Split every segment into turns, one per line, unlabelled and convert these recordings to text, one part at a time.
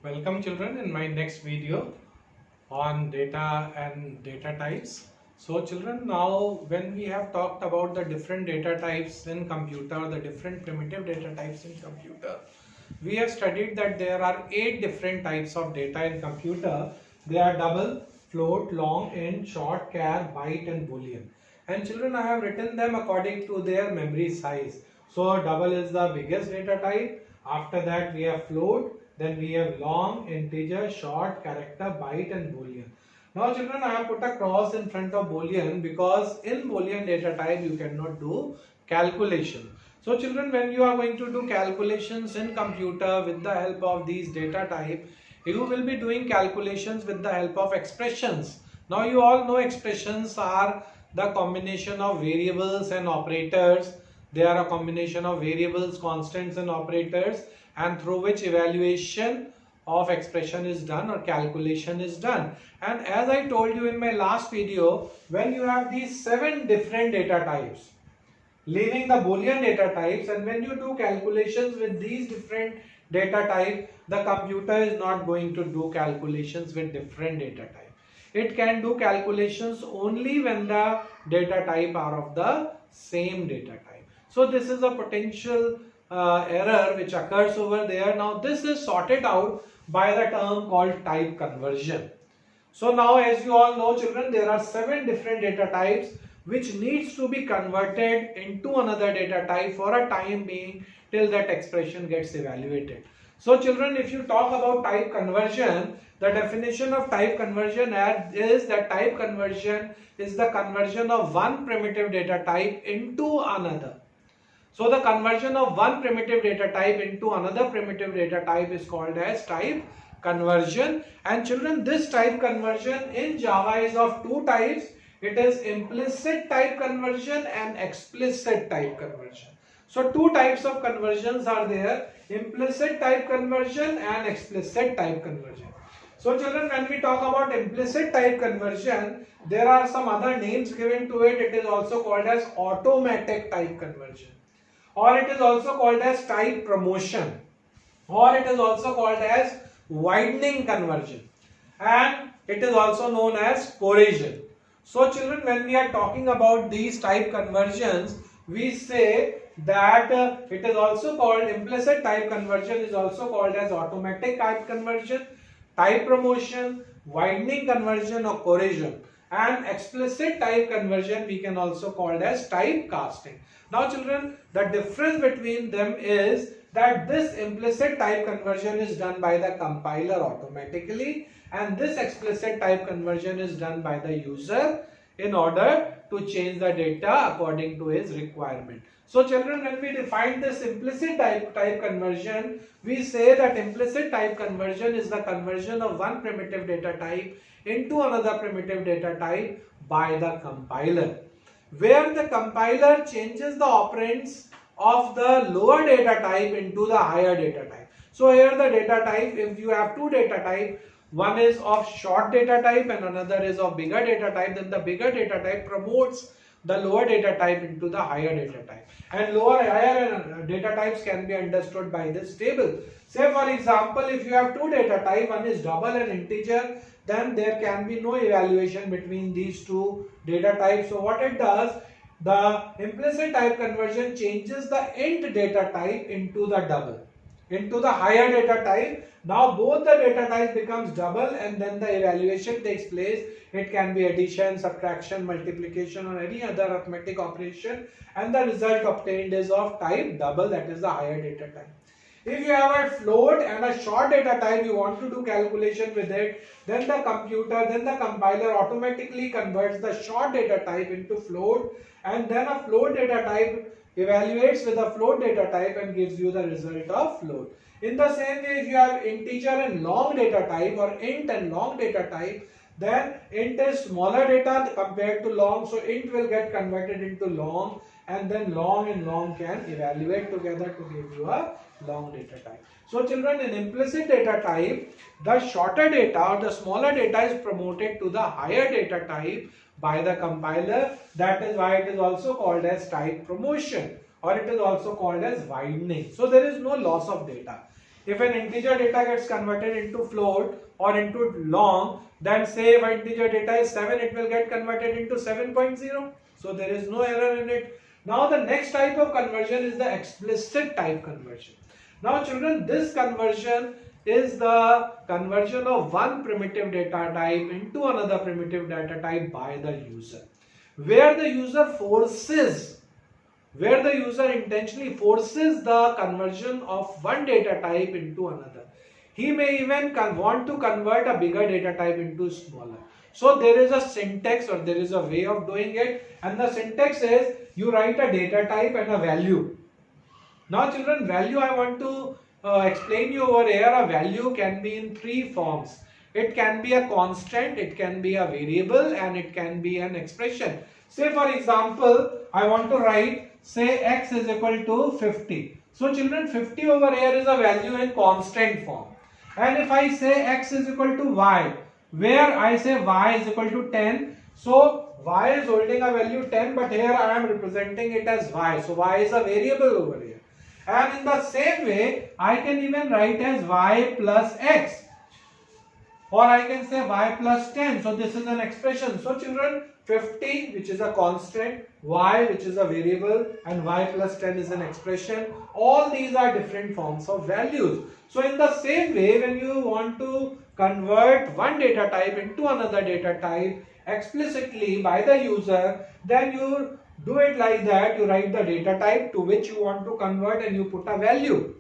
Welcome children in my next video on data and data types. So children, now when we have talked about the different data types in computer, the different primitive data types in computer, we have studied that there are 8 different types of data in computer. They are double, float, long, int, short, char, byte and boolean. And children, I have written them according to their memory size. So double is the biggest data type. After that we have float, then we have long, integer, short, character, byte and boolean. Now children, I have put a cross in front of boolean because in boolean data type you cannot do calculation. So children, when you are going to do calculations in computer with the help of these data type, you will be doing calculations with the help of expressions. Now you all know expressions are the combination of variables and operators. They are a combination of variables, constants and operators, and through which evaluation of expression is done or calculation is done. And as I told you in my last video, when you have these 7 different data types, leaving the boolean data types, and when you do calculations with these different data types, the computer is not going to do calculations with different data types. It can do calculations only when the data type are of the same data type. So this is a potential error which occurs over there. Now this is sorted out by the term called type conversion. So now, as you all know children, there are 7 different data types which needs to be converted into another data type for a time being till that expression gets evaluated. So children, if you talk about type conversion, the definition of type conversion is that type conversion is the conversion of one primitive data type into another. So the conversion of one primitive data type into another primitive data type is called as type conversion. And children, this type conversion in Java is of 2 types. It is implicit type conversion and explicit type conversion. So 2 types of conversions are there: implicit type conversion and explicit type conversion. So children, when we talk about implicit type conversion, there are some other names given to it. It is also called as automatic type conversion, or it is also called as type promotion, or it is also called as widening conversion, and it is also known as cohesion. So children, when we are talking about these type conversions, we say that it is also called implicit type conversion, is also called as automatic type conversion, type promotion, widening conversion or cohesion, and explicit type conversion we can also call as type casting. Now children, the difference between them is that this implicit type conversion is done by the compiler automatically, and this explicit type conversion is done by the user in order to change the data according to his requirement. So children, when we define this implicit type conversion, we say that implicit type conversion is the conversion of one primitive data type into another primitive data type by the compiler, where the compiler changes the operands of the lower data type into the higher data type. So here the data type, if you have 2 data type, one is of short data type and another is of bigger data type, then the bigger data type promotes the lower data type into the higher data type. And lower and higher data types can be understood by this table. Say for example, if you have 2 data type, one is double and integer, then there can be no evaluation between these 2 data types. So what it does, the implicit type conversion changes the int data type into the double, into the higher data type. Now both the data types becomes double, and then the evaluation takes place. It can be addition, subtraction, multiplication or any other arithmetic operation, and the result obtained is of type double, that is the higher data type. If you have a float and a short data type, you want to do calculation with it, then the compiler automatically converts the short data type into float, and then a float data type evaluates with a float data type and gives you the result of float. In the same way, if you have integer and long data type, or int and long data type, then int is smaller data compared to long, so int will get converted into long, and then long and long can evaluate together to give you a long data type. So children, in implicit data type, the shorter data or the smaller data is promoted to the higher data type by the compiler. That is why it is also called as type promotion, or it is also called as widening. So there is no loss of data. if an integer data gets converted into float or into long, then say if integer data is 7, it will get converted into 7.0. So there is no error in it. Now the next type of conversion is the explicit type conversion. Now children, this conversion is the conversion of one primitive data type into another primitive data type by the user, where the user intentionally forces the conversion of one data type into another. He may even want to convert a bigger data type into smaller. So there is a syntax, or there is a way of doing it, and the syntax is you write a data type and a value. Now children, value I want to explain you over here. A value can be in three forms. It can be a constant, it can be a variable, and it can be an expression. Say for example, I want to write, say x is equal to 50. So children, 50 over here is a value in constant form. And if I say x is equal to y, where I say y is equal to 10, so y is holding a value 10, but here I am representing it as y. So y is a variable over here. And in the same way, I can even write as y plus x. Or I can say y plus 10. So this is an expression. So children, 50 which is a constant, y which is a variable, and y plus 10 is an expression. All these are different forms of values. So in the same way, when you want to convert one data type into another data type explicitly by the user, then you do it like that. You write the data type to which you want to convert and you put a value.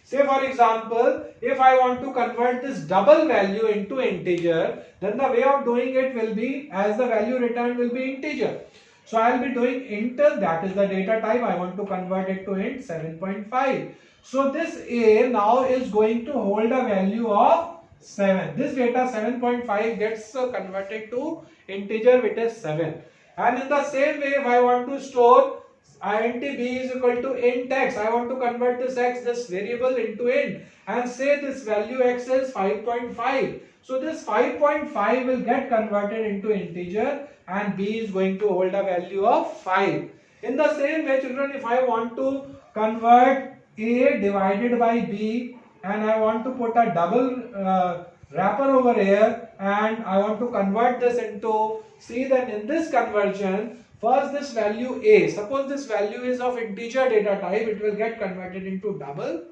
Say for example, if I want to convert this double value into integer, then the way of doing it will be, as the value returned will be integer. So I will be doing int, that is the data type, I want to convert it to int 7.5. So this A now is going to hold a value of 7. This data 7.5 gets converted to integer, which is 7. And in the same way, if I want to store int b is equal to int x, I want to convert this x, this variable, into int, and say this value x is 5.5. So this 5.5 will get converted into integer, and b is going to hold a value of 5. In the same way children, if I want to convert a divided by b, and I want to put a double wrapper over here, and I want to convert this into c, then in this conversion, first this value a, suppose this value is of integer data type, it will get converted into double,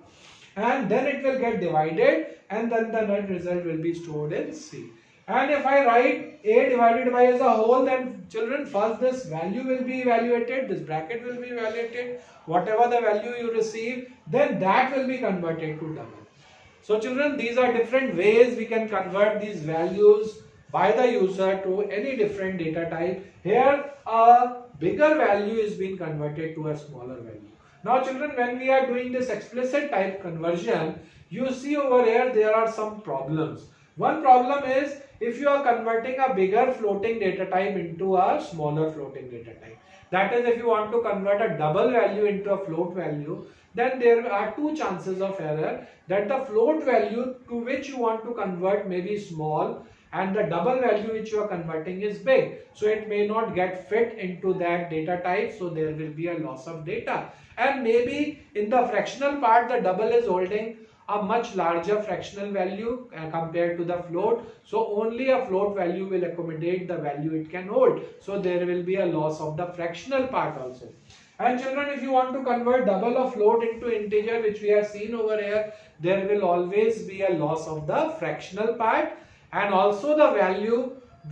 and then it will get divided, and then the net result will be stored in C. And if I write a divided by as a whole, then children, first this value will be evaluated, this bracket will be evaluated, whatever the value you receive, then that will be converted to double. So children, these are different ways we can convert these values by the user to any different data type. Here a bigger value is being converted to a smaller value. Now children, when we are doing this explicit type conversion, you see over here there are some problems. One problem is, if you are converting a bigger floating data type into a smaller floating data type. That is, if you want to convert a double value into a float value, then there are two chances of error, that the float value to which you want to convert may be small, and the double value which you are converting is big. So it may not get fit into that data type, so there will be a loss of data. And maybe in the fractional part, the double is holding a much larger fractional value compared to the float. So only a float value will accommodate the value it can hold. So there will be a loss of the fractional part also. And children, if you want to convert double of float into integer, which we have seen over here, there will always be a loss of the fractional part, and also the value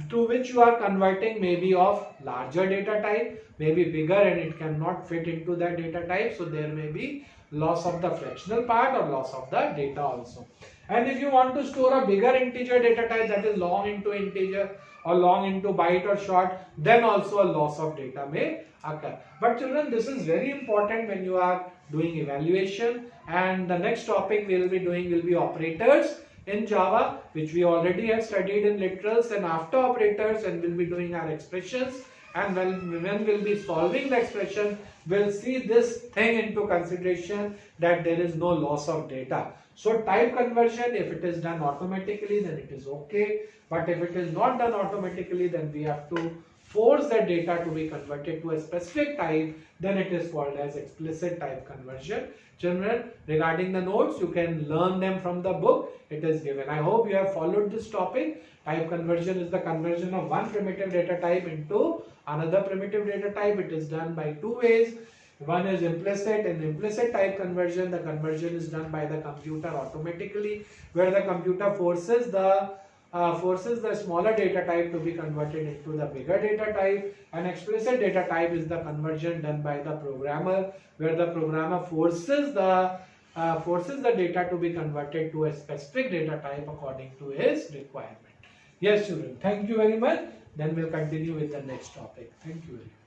to which you are converting may be of larger data type, may be bigger, and it cannot fit into that data type. So there may be loss of the fractional part or loss of the data also. And if you want to store a bigger integer data type, that is long into integer or long into byte or short, then also a loss of data may occur. But children, this is very important when you are doing evaluation. And the next topic we will be doing will be operators in Java, which we already have studied in literals. And after operators, and we'll be doing our expressions. And when we'll be solving the expression, we'll see this thing into consideration, that there is no loss of data. So type conversion, if it is done automatically, then it is okay. But if it is not done automatically, then we have to force that data to be converted to a specific type, then it is called as explicit type conversion. Children, regarding the notes, you can learn them from the book. It is given. I hope you have followed this topic. Type conversion is the conversion of one primitive data type into another primitive data type. It is done by two ways. One is implicit. In implicit type conversion, the conversion is done by the computer automatically, where the computer forces the smaller data type to be converted into the bigger data type. And explicit data type is the conversion done by the programmer, where the programmer forces the data to be converted to a specific data type according to his requirement. Yes, children. Thank you very much. Then we'll continue with the next topic. Thank you very much.